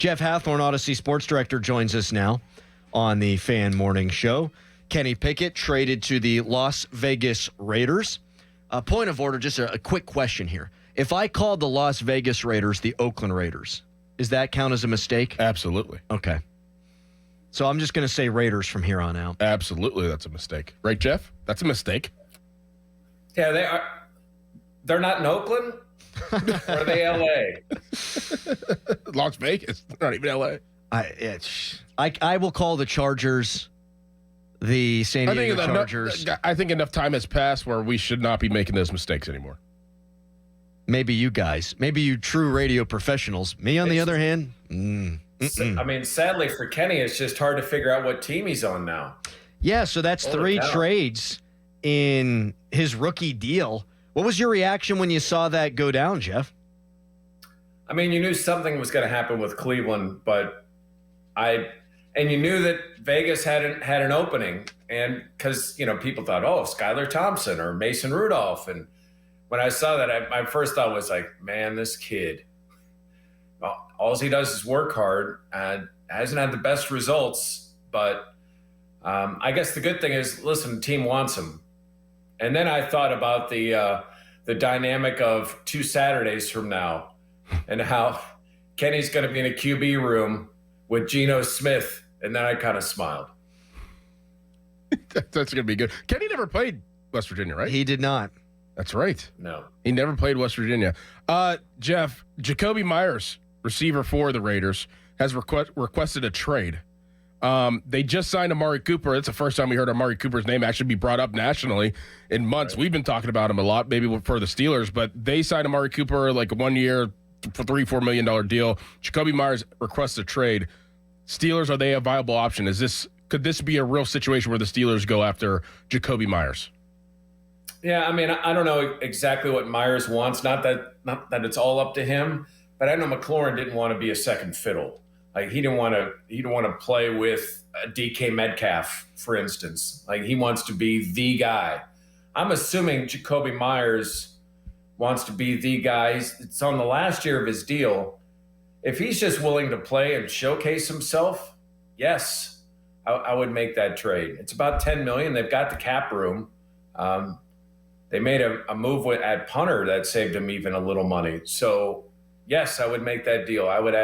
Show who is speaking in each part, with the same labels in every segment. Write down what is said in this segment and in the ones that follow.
Speaker 1: Jeff Hathhorn, Odyssey Sports Director, joins us now on the Fan Morning Show. Kenny Pickett traded to the Las Vegas Raiders. Point of order, just a quick question here. If I called the Las Vegas Raiders the Oakland Raiders, does that count as a mistake?
Speaker 2: Absolutely.
Speaker 1: Okay. So I'm just going to say Raiders from here on out.
Speaker 2: Absolutely, that's a mistake. Right, Jeff? That's a mistake.
Speaker 3: Yeah, they are. They're not in Oakland? Or are they L.A.?
Speaker 2: Las Vegas, not even L.A.
Speaker 1: I will call the Chargers the San Diego Chargers.
Speaker 2: I think enough time has passed where we should not be making those mistakes anymore.
Speaker 1: Maybe you guys. Maybe you true radio professionals. Me, on the other hand,
Speaker 3: I mean, sadly for Kenny, it's just hard to figure out what team he's on now.
Speaker 1: Yeah, so that's three trades in his rookie deal. What was your reaction when you saw that go down, Jeff?
Speaker 3: I mean, you knew something was going to happen with Cleveland, but you knew that Vegas had an opening, and because people thought, oh, Skylar Thompson or Mason Rudolph, and when I saw that, my first thought was like, man, this kid, all he does is work hard and hasn't had the best results, but I guess the good thing is, listen, the team wants him. And then I thought about the dynamic of 2 Saturdays from now and how Kenny's going to be in a QB room with Geno Smith, and then I kind of smiled.
Speaker 2: That's going to be good. Kenny never played West Virginia, right?
Speaker 1: He did not.
Speaker 2: That's right.
Speaker 3: No.
Speaker 2: He never played West Virginia. Jeff, Jacoby Myers, receiver for the Raiders, has requested a trade. They just signed Amari Cooper. It's the first time we heard Amari Cooper's name actually be brought up nationally in months. Right. We've been talking about him a lot, maybe for the Steelers, but they signed Amari Cooper like a 1 year for $3-4 million deal. Jacoby Myers requests a trade. Steelers, are they a viable option? Could this be a real situation where the Steelers go after Jacoby Myers?
Speaker 3: Yeah, I mean, I don't know exactly what Myers wants. Not that it's all up to him, but I know McLaurin didn't want to be a second fiddle. Like he didn't want to play with a DK Metcalf, for instance. Like he wants to be the guy. I'm assuming Jacoby Myers wants to be the guy. It's on the last year of his deal. If he's just willing to play and showcase himself, yes, I would make that trade. It's about $10 million. They've got the cap room. They made a move at punter that saved him even a little money. So yes, I would make that deal. I would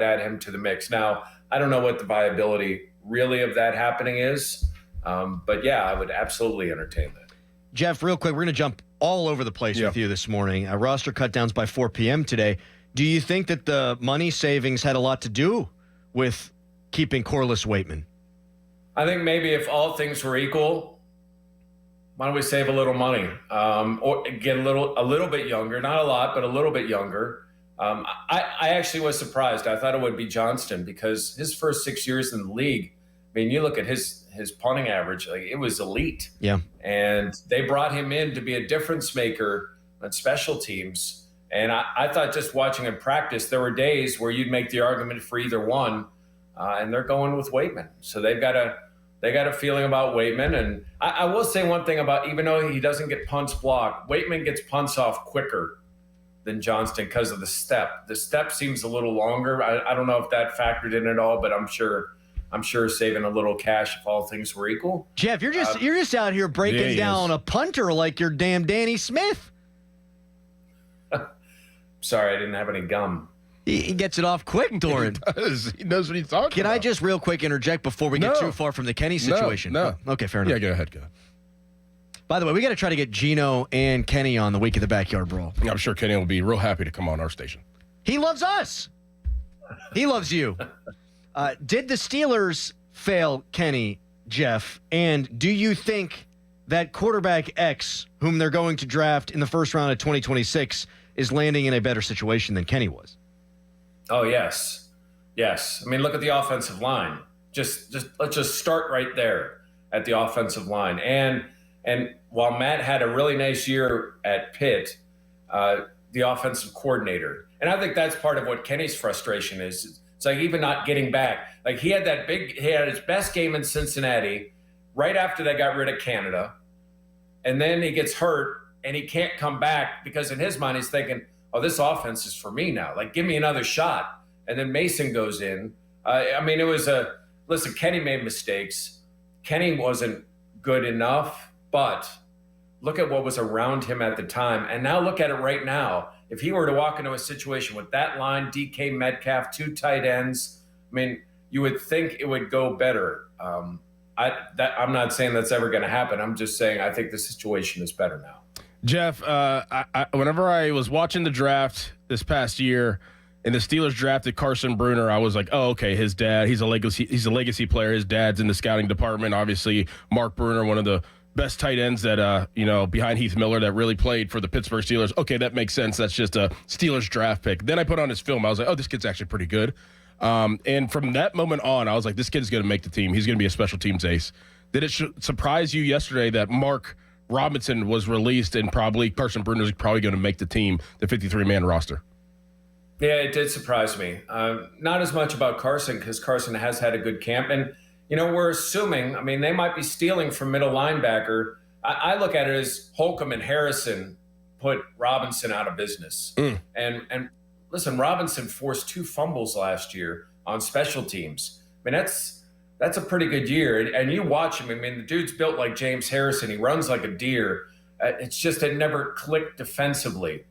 Speaker 3: add him to the mix. Now, I don't know what the viability really of that happening is, but yeah, I would absolutely entertain that.
Speaker 1: Jeff, real quick, we're going to jump all over the place with you this morning. Roster cutdowns by 4 p.m. today. Do you think that the money savings had a lot to do with keeping Corliss Waitman?
Speaker 3: I think maybe if all things were equal, why don't we save a little money or get a little bit younger? Not a lot, but a little bit younger. I actually was surprised. I thought it would be Johnston because his first 6 years in the league, I mean, you look at his punting average, like it was elite.
Speaker 1: Yeah.
Speaker 3: And they brought him in to be a difference maker on special teams. And I thought just watching him practice, there were days where you'd make the argument for either one, and they're going with Waitman. So they got a feeling about Waitman. And I will say one thing about, even though he doesn't get punts blocked, Waitman gets punts off quicker than Johnston because of the step. The step seems a little longer. I don't know if that factored in at all, but I'm sure saving a little cash if all things were equal.
Speaker 1: Jeff, you're just out here breaking down a punter like you're damn Danny Smith.
Speaker 3: Sorry, I didn't have any gum.
Speaker 1: He gets it off quick, Dorin.
Speaker 2: He does. He knows what he's talking about.
Speaker 1: Can I just real quick interject before we get too far from the Kenny situation?
Speaker 2: No.
Speaker 1: Oh, okay, fair enough.
Speaker 2: Yeah, go ahead.
Speaker 1: By the way, we got to try to get Gino and Kenny on the Week of the Backyard Brawl.
Speaker 2: I'm sure Kenny will be real happy to come on our station.
Speaker 1: He loves us. He loves you. Did the Steelers fail Kenny, Jeff? And do you think that quarterback X, whom they're going to draft in the first round of 2026, is landing in a better situation than Kenny was?
Speaker 3: Oh, yes. Yes. I mean, look at the offensive line. Just let's just start right there at the offensive line. And while Matt had a really nice year at Pitt, the offensive coordinator, and I think that's part of what Kenny's frustration is. It's like even not getting back. Like he had his best game in Cincinnati right after they got rid of Canada. And then he gets hurt and he can't come back because in his mind he's thinking, oh, this offense is for me now. Like, give me another shot. and then Mason goes in. I mean, it was listen, Kenny made mistakes. Kenny wasn't good enough, but look at what was around him at the time. And now look at it right now. If he were to walk into a situation with that line, DK Metcalf, 2 tight ends, I mean, you would think it would go better. I'm not saying that's ever going to happen. I'm just saying I think the situation is better now.
Speaker 2: Jeff, whenever I was watching the draft this past year, and the Steelers drafted Carson Bruner, I was like, oh, okay, his dad, he's a legacy player. His dad's in the scouting department. Obviously, Mark Bruner, one of the best tight ends that, behind Heath Miller that really played for the Pittsburgh Steelers. Okay, that makes sense. That's just a Steelers draft pick. Then I put on his film. I was like, oh, this kid's actually pretty good. And from that moment on, I was like, this kid's going to make the team. He's going to be a special teams ace. Did it surprise you yesterday that Mark Robinson was released and probably Carson Bruner is probably going to make the team, the 53-man roster?
Speaker 3: Yeah, it did surprise me. Not as much about Carson because Carson has had a good camp. And, we're assuming, they might be stealing from middle linebacker. I look at it as Holcomb and Harrison put Robinson out of business. And listen, Robinson forced 2 fumbles last year on special teams. That's a pretty good year. And you watch him. The dude's built like James Harrison. He runs like a deer. It's just it never clicked defensively.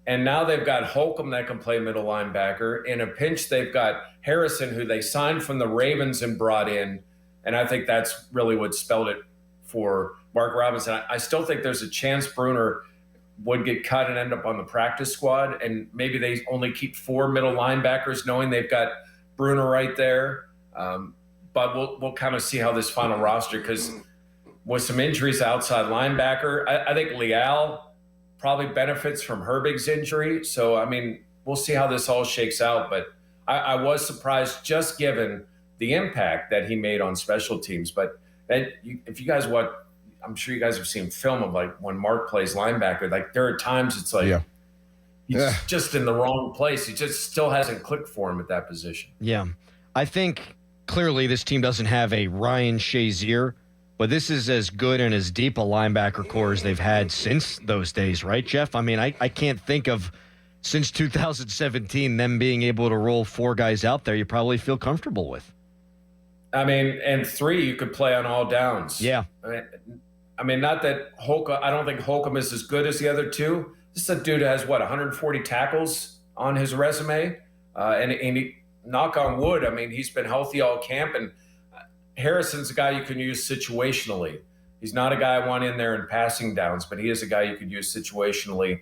Speaker 3: And now they've got Holcomb that can play middle linebacker. In a pinch, they've got Harrison, who they signed from the Ravens and brought in. And I think that's really what spelled it for Mark Robinson. I still think there's a chance Bruner would get cut and end up on the practice squad. And maybe they only keep 4 middle linebackers, knowing they've got Bruner right there. But we'll kind of see how this final roster, because with some injuries outside linebacker, I think Leal probably benefits from Herbig's injury. So, we'll see how this all shakes out. But I was surprised just given the impact that he made on special teams. But if you guys watch, I'm sure you guys have seen film of like when Mark plays linebacker, like there are times it's like he's just in the wrong place. He just still hasn't clicked for him at that position.
Speaker 1: Yeah. I think clearly this team doesn't have a Ryan Shazier, but this is as good and as deep a linebacker core as they've had since those days, right, Jeff? I can't think of since 2017 them being able to roll 4 guys out there you probably feel comfortable with.
Speaker 3: And 3 you could play on all downs.
Speaker 1: Yeah.
Speaker 3: Not that Holcomb, I don't think Holcomb is as good as the other 2. This is a dude who has, 140 tackles on his resume? And he, knock on wood, he's been healthy all camp, and Harrison's a guy you can use situationally. He's not a guy I want in there in passing downs, but he is a guy you could use situationally,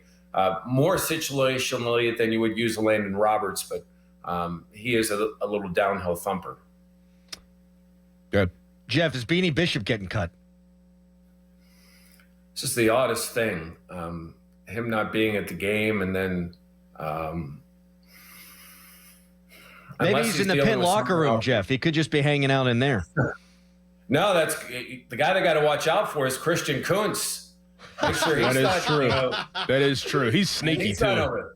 Speaker 3: more situationally than you would use a Landon Roberts, but he is a little downhill thumper.
Speaker 2: Good.
Speaker 3: Jeff, is Beanie Bishop getting cut? It's just the oddest thing. Him not being at the game, and then
Speaker 1: maybe he's in the pit locker room, Jeff. He could just be hanging out in there.
Speaker 3: No, that's the guy they got to watch out for is Christian Kuntz. Make sure he's
Speaker 2: true. That is true. He's sneaky too.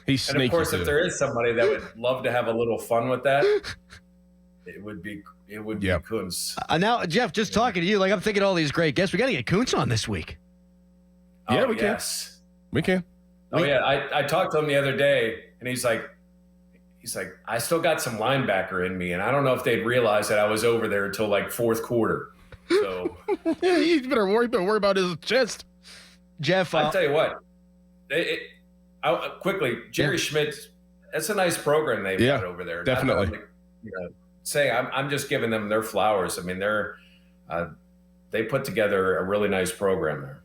Speaker 2: He's sneaky.
Speaker 3: And of course,
Speaker 2: too.
Speaker 3: if there is somebody that would love to have a little fun with that, it would be Kuntz.
Speaker 1: Now, Jeff, just talking to you, I'm thinking all these great guests. We got to get Kuntz on this week.
Speaker 2: Yeah, we can. We can.
Speaker 3: Oh yeah, I talked to him the other day, and he's like, I still got some linebacker in me, and I don't know if they'd realize that I was over there until fourth quarter. So
Speaker 2: you better worry about his chest.
Speaker 1: Jeff,
Speaker 3: I'll tell you what. Quickly, Jerry Schmidt. That's a nice program they've got over there.
Speaker 2: Definitely.
Speaker 3: I'm just giving them their flowers. They put together a really nice program there.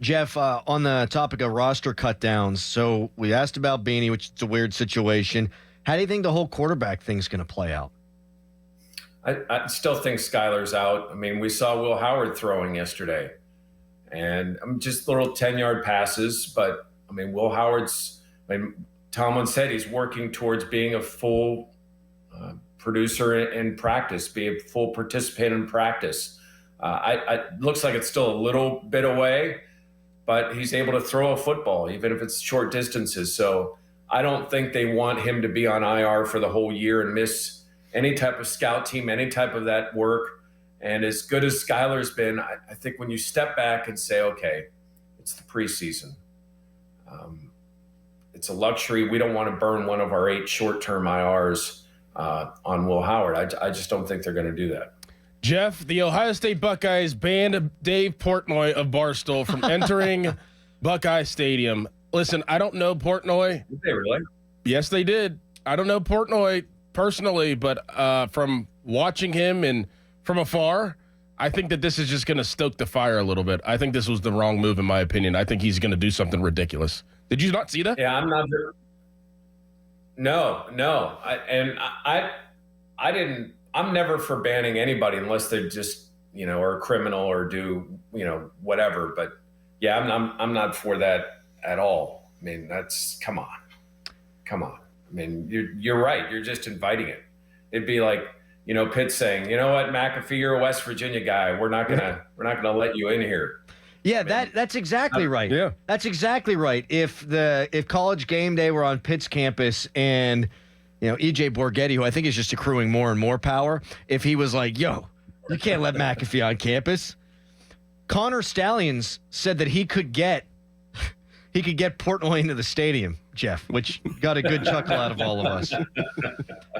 Speaker 1: Jeff, on the topic of roster cutdowns, so we asked about Beanie, which is a weird situation. How do you think the whole quarterback thing's going to play out?
Speaker 3: I still think Skyler's out. We saw Will Howard throwing yesterday, and just little 10-yard passes. But Will Howard's. Tomlin said he's working towards being a full producer in practice, be a full participant in practice. It looks like it's still a little bit away, but he's able to throw a football, even if it's short distances. So I don't think they want him to be on IR for the whole year and miss any type of scout team, any type of that work. And as good as Skyler's been, I think when you step back and say, okay, it's the preseason, it's a luxury. We don't want to burn one of our 8 short-term IRs on Will Howard. I just don't think they're going to do that.
Speaker 2: Jeff, the Ohio State Buckeyes banned Dave Portnoy of Barstool from entering Buckeye Stadium. Listen, I don't know Portnoy.
Speaker 3: Did they really?
Speaker 2: Yes, they did. I don't know Portnoy personally, but from watching him and from afar, I think that this is just going to stoke the fire a little bit. I think this was the wrong move, in my opinion. I think he's going to do something ridiculous. Did you not see that?
Speaker 3: Yeah, I'm not sure. No. I didn't. I'm never for banning anybody unless they just, are a criminal or do, whatever. But yeah, I'm not for that at all. I mean, come on. I mean, you're right. You're just inviting it. It'd be like, Pitt saying, you know what, McAfee, you're a West Virginia guy. We're not gonna let you in here.
Speaker 1: Yeah, that's exactly right.
Speaker 2: Yeah,
Speaker 1: that's exactly right. If College Game Day were on Pitt's campus and EJ Borghetti, who I think is just accruing more and more power, if he was like, "Yo, you can't let McAfee on campus," Connor Stallions said that he could get Portnoy into the stadium, Jeff, which got a good chuckle out of all of us.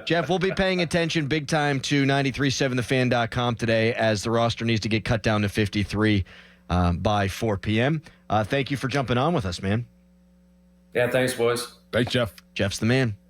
Speaker 1: Jeff, we'll be paying attention big time to 937thefan.com today as the roster needs to get cut down to 53 by 4 p.m. Thank you for jumping on with us, man.
Speaker 3: Yeah, thanks, boys.
Speaker 2: Thanks, Jeff.
Speaker 1: Jeff's the man.